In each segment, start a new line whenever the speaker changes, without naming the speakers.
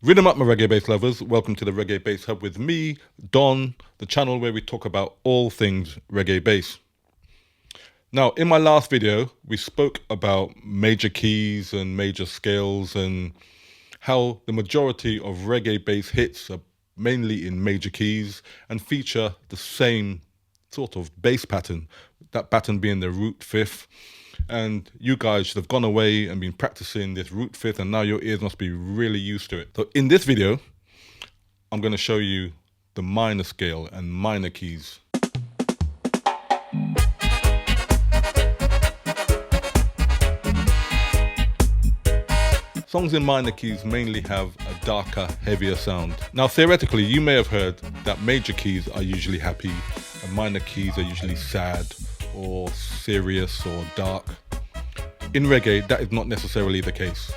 Rhythm up, my reggae bass lovers. Welcome to the Reggae Bass Hub with me, Don, the channel where we talk about all things reggae bass. Now, in my last video, we spoke about major keys and major scales and how the majority of reggae bass hits are mainly in major keys and feature the same sort of bass pattern, that pattern being the root fifth. And you guys should have gone away and been practicing this root fifth, and now your ears must be really used to it. So in this video, I'm going to show you the minor scale and minor keys. Songs in minor keys mainly have a darker, heavier sound. Now theoretically, you may have heard that major keys are usually happy and minor keys are usually sad or serious or dark. In reggae, that is not necessarily the case.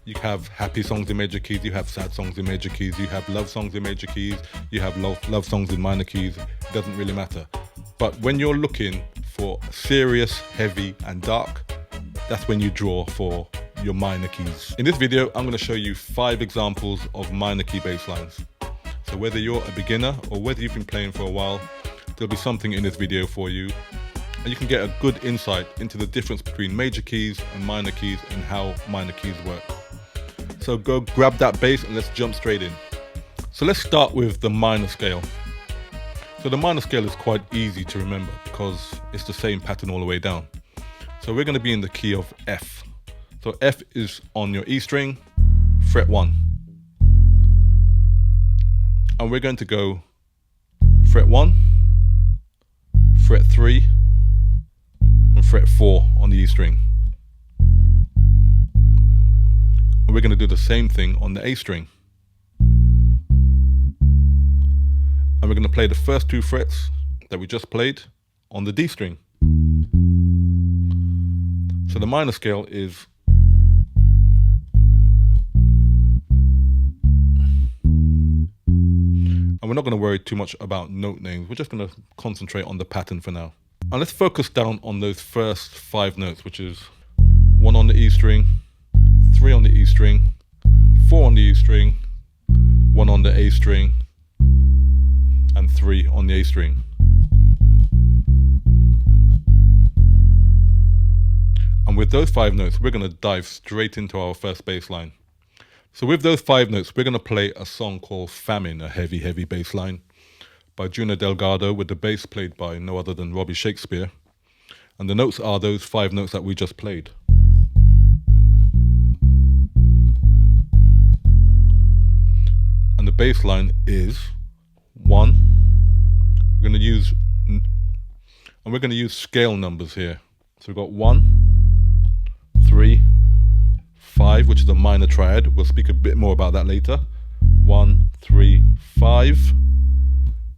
You have happy songs in major keys, you have sad songs in major keys, you have love songs in major keys, you have love songs in minor keys. It doesn't really matter. But when you're looking for serious, heavy and dark, that's when you draw for your minor keys. In this video, I'm going to show you 5 examples of minor key bass lines. So whether you're a beginner or whether you've been playing for a while, there'll be something in this video for you. And you can get a good insight into the difference between major keys and minor keys and how minor keys work. So go grab that bass and let's jump straight in. So let's start with the minor scale. So the minor scale is quite easy to remember because it's the same pattern all the way down. So we're going to be in the key of F. So F is on your E string, fret 1. And we're going to go fret 1, fret 3, and fret 4 on the E string. And we're going to do the same thing on the A string. And we're going to play the first 2 frets that we just played on the D string. So the minor scale is and we're not going to worry too much about note names. We're just going to concentrate on the pattern for now. And let's focus down on those first 5 notes, which is 1 on the E string, 3 on the E string, 4 on the E string, 1 on the A string, and 3 on the A string. And with those 5 notes, we're going to dive straight into our first bass line. So with those 5 notes, we're going to play a song called Famine, a heavy, heavy bass line by Junior Delgado, with the bass played by no other than Robbie Shakespeare. And the notes are those 5 notes that we just played. And the bass line is 1. We're going to use scale numbers here. So we've got 1, 3, 5, which is a minor triad. We'll speak a bit more about that later. 1, 3, 5,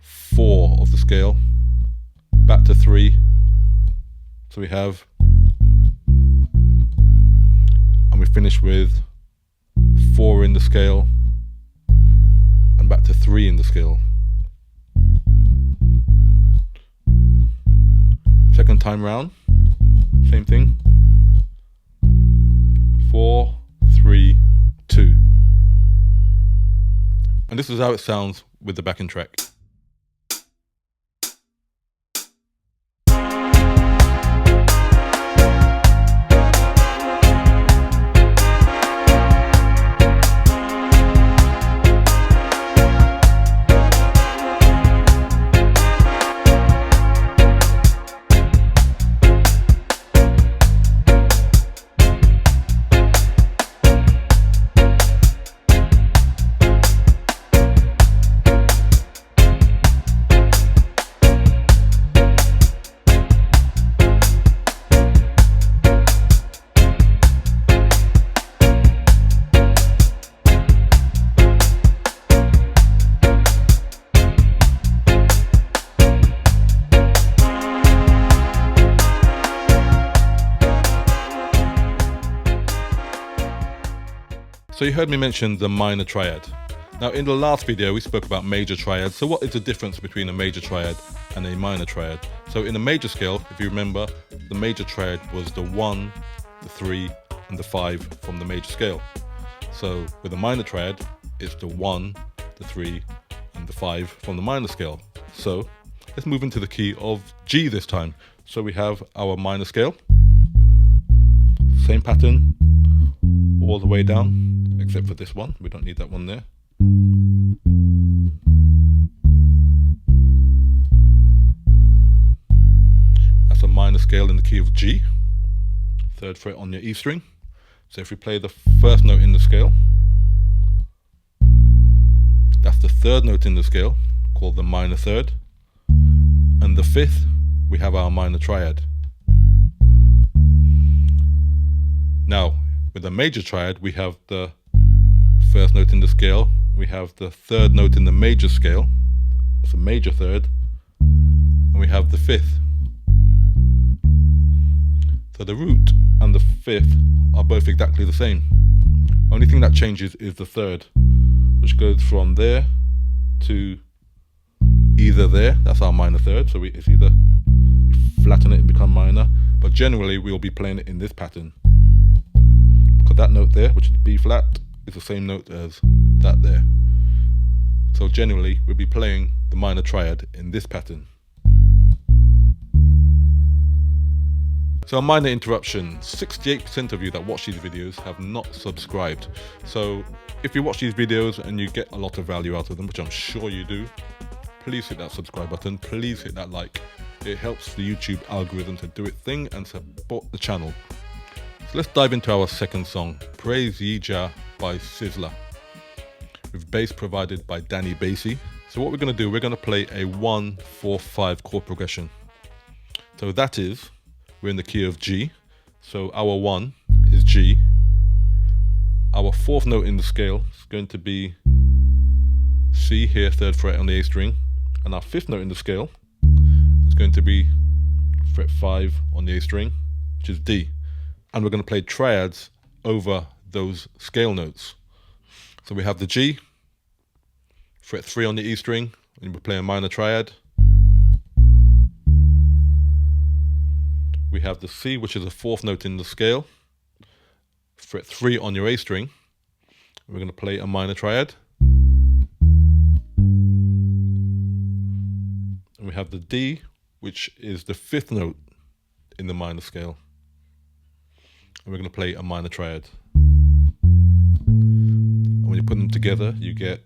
4 of the scale, back to 3. So we have, and we finish with 4 in the scale, and back to 3 in the scale. Second time round, same thing. 4, 3, 2. And this is how it sounds with the backing track. So you heard me mention the minor triad. Now in the last video we spoke about major triads. So what is the difference between a major triad and a minor triad? So in a major scale, if you remember, the major triad was the 1, the 3 and the 5 from the major scale. So with a minor triad, it's the 1, the 3, and the 5 from the minor scale. So let's move into the key of G this time. So we have our minor scale, same pattern all the way down, except for this one. We don't need that one there. That's a minor scale in the key of G, 3rd fret on your E string. So if we play the first note in the scale, that's the 3rd note in the scale, called the minor 3rd. And the 5th, we have our minor triad. Now, with a major triad, we have the 1st note in the scale, we have the 3rd note in the major scale, it's a major 3rd, and we have the 5th. So the root and the 5th are both exactly the same. Only thing that changes is the 3rd, which goes from there to either there. That's our minor 3rd. So it's either you flatten it and become minor, but generally we'll be playing it in this pattern, because that note there, which is B flat, is the same note as that there. So generally we'll be playing the minor triad in this pattern. So a minor interruption, 68% of you that watch these videos have not subscribed. So if you watch these videos and you get a lot of value out of them, which I'm sure you do, please hit that subscribe button, please hit that like. It helps the YouTube algorithm to do its thing and support the channel. So let's dive into our second song, Praise Ye Jah by Sizzler, with bass provided by Danny Bassey. So what we're going to do, we're going to play a 1-4-5 chord progression. So that is, we're in the key of G, so our 1 is G. Our 4th note in the scale is going to be C here, 3rd fret on the A string, and our 5th note in the scale is going to be fret 5 on the A string, which is D. And we're going to play triads over those scale notes. So we have the G, fret 3 on the E string, and we play a minor triad. We have the C, which is the 4th note in the scale, fret 3 on your A string. We're going to play a minor triad. And we have the D, which is the 5th note in the minor scale. And we're going to play a minor triad. And when you put them together, you get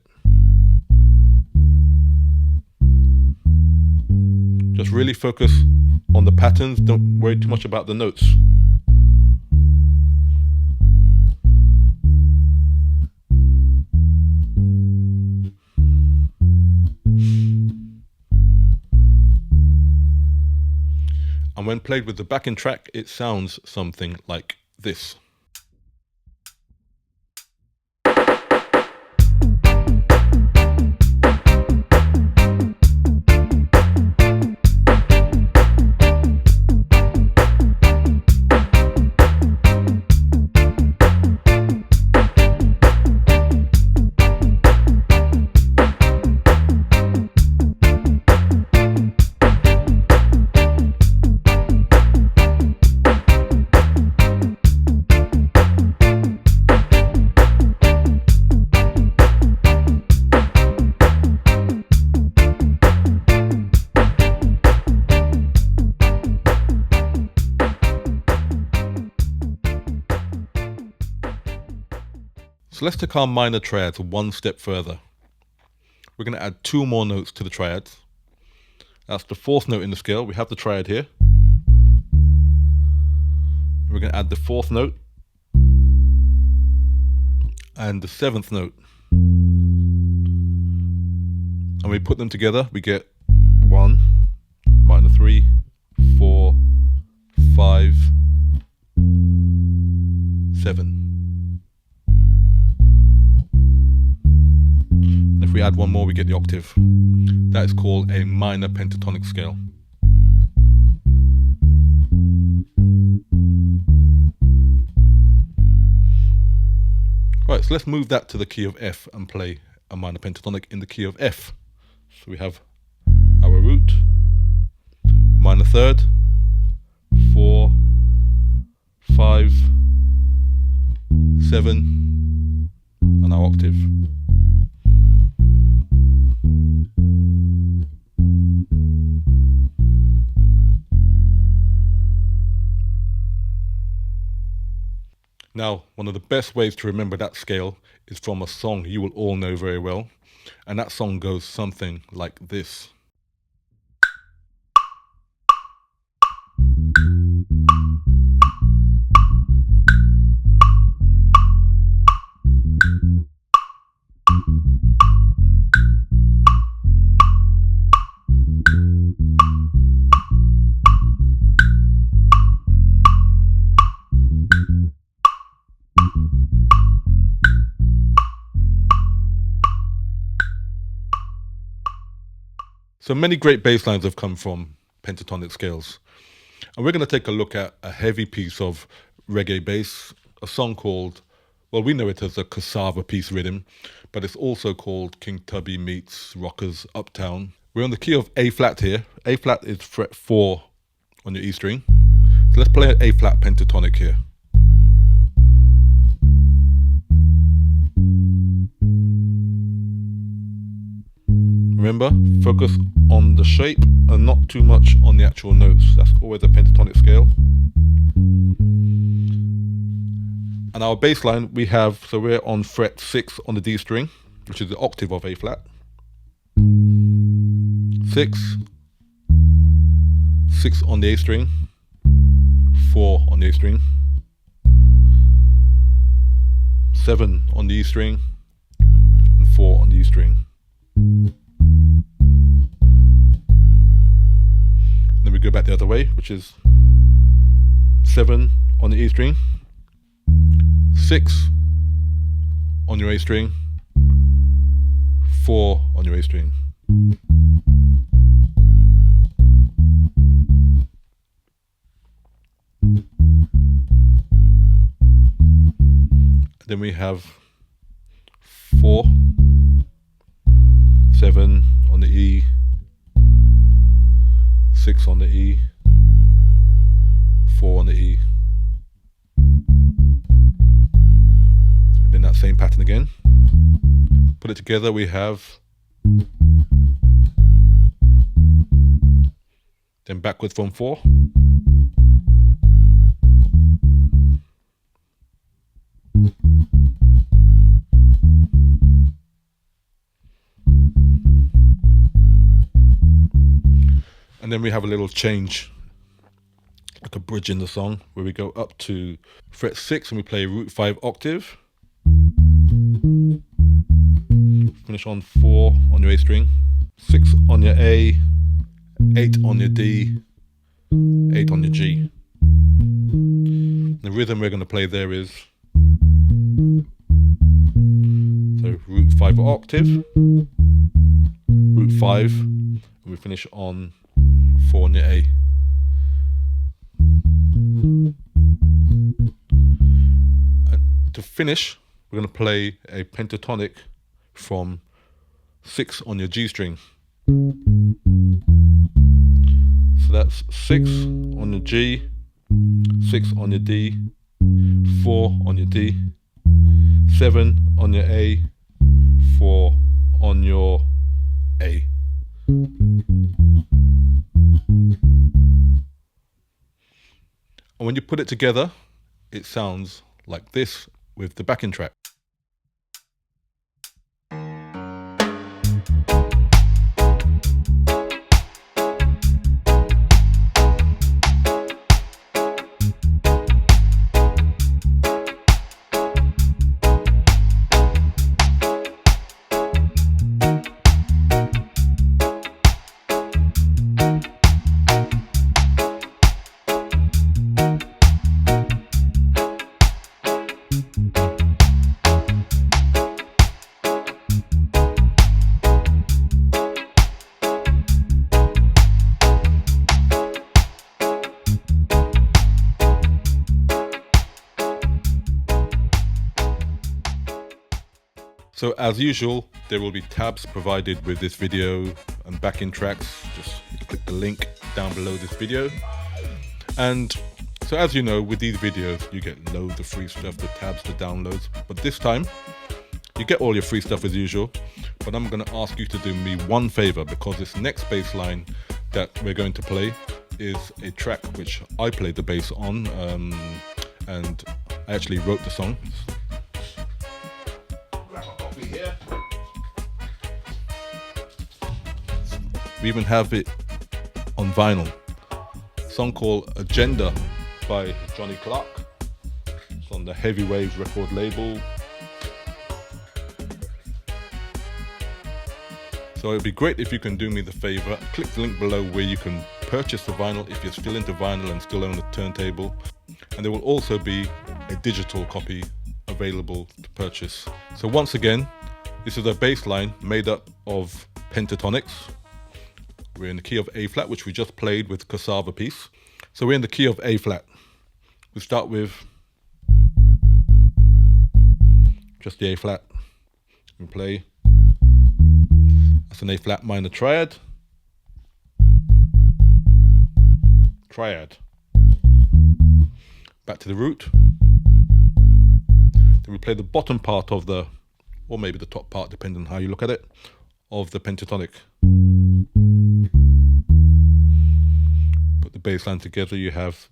just really focus on the patterns, don't worry too much about the notes. And when played with the backing track, it sounds something like this. So let's take our minor triads one step further. We're going to add 2 more notes to the triads. That's the 4th note in the scale. We have the triad here. We're going to add the 4th note and the 7th note. And we put them together, we get 1, minor 3, 4, 5, 7. If we add 1 more, we get the octave. That is called a minor pentatonic scale. Right, so let's move that to the key of F and play a minor pentatonic in the key of F. So we have our root, minor 3rd, 4, 5, 7, and our octave. Now, one of the best ways to remember that scale is from a song you will all know very well, and that song goes something like this. So many great bass lines have come from pentatonic scales. And we're going to take a look at a heavy piece of reggae bass, a song called, well, we know it as a cassava piece rhythm, but it's also called King Tubby meets Rockers Uptown. We're on the key of A flat here. A flat is fret 4 on your E string. So let's play an A flat pentatonic here. Remember, focus on the shape and not too much on the actual notes. That's always a pentatonic scale. And our bass line we have, so we're on fret 6 on the D string, which is the octave of A flat. 6, 6 on the A string, 4 on the A string, 7 on the E string, and 4 on the E string. Then we go back the other way, which is 7 on the E string, 6 on your A string, 4 on your A string. Then we have 4, 7 on the E, 6 on the E, 4 on the E. And then that same pattern again. Put it together, we have then backwards from 4. And then we have a little change, like a bridge in the song, where we go up to fret 6 and we play root 5 octave. Finish on 4 on your A string, 6 on your A, 8 on your D, 8 on your G. The rhythm we're going to play there is, so root 5 octave, root 5, and we finish on 4 on your A. And to finish, we're going to play a pentatonic from 6 on your G string. So that's 6 on your G, 6 on your D, 4 on your D, 7 on your A, 4 on your A. And when you put it together, it sounds like this with the backing track. So as usual, there will be tabs provided with this video and backing tracks. Just click the link down below this video. And so as you know, with these videos, you get loads of free stuff, the tabs, the downloads. But this time, you get all your free stuff as usual. But I'm going to ask you to do me one favor, because this next bass line that we're going to play is a track which I played the bass on. And I actually wrote the song.
Grab a copy here.
We even have it on vinyl. A song called Agenda by Johnny Clark. It's on the Heavy Waves record label. So it'd be great if you can do me the favor, click the link below where you can purchase the vinyl if you're still into vinyl and still own a turntable. And there will also be a digital copy available to purchase. So once again, this is a bass line made up of pentatonics. We're in the key of A flat, which we just played with Cassava piece. So we're in the key of A flat. We start with just the A flat. We play. That's an A flat minor triad. Triad. Back to the root. Then we play the bottom part of the, or maybe the top part, depending on how you look at it, of the pentatonic. Put the bass line together, you have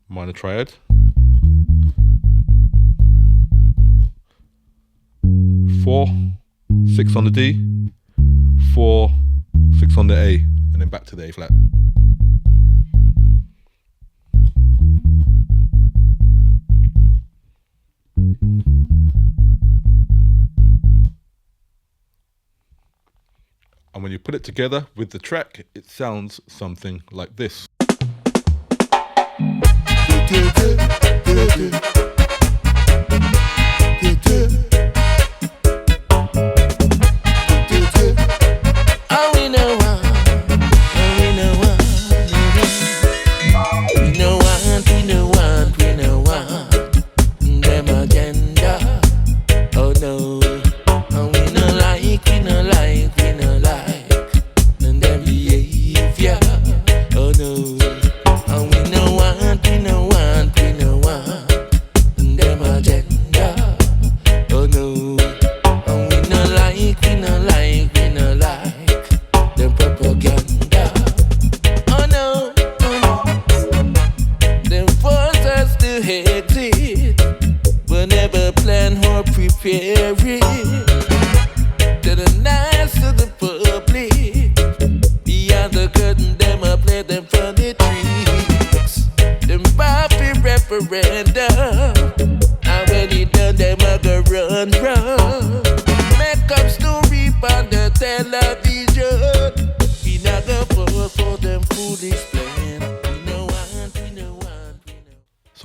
minor triad. 4, 6 on the D, 4, 6 on the A, and then back to the A flat. And when you put it together with the track, it sounds something like this.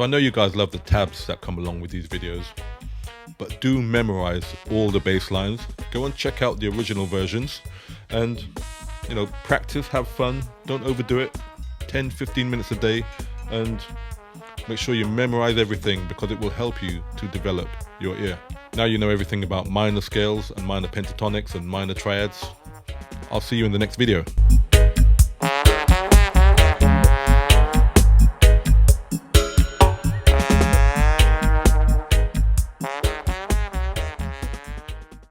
So I know you guys love the tabs that come along with these videos, but do memorize all the bass lines. Go and check out the original versions and, you know, practice, have fun, don't overdo it. 10-15 minutes a day, and make sure you memorize everything because it will help you to develop your ear. Now you know everything about minor scales and minor pentatonics and minor triads. I'll see you in the next video.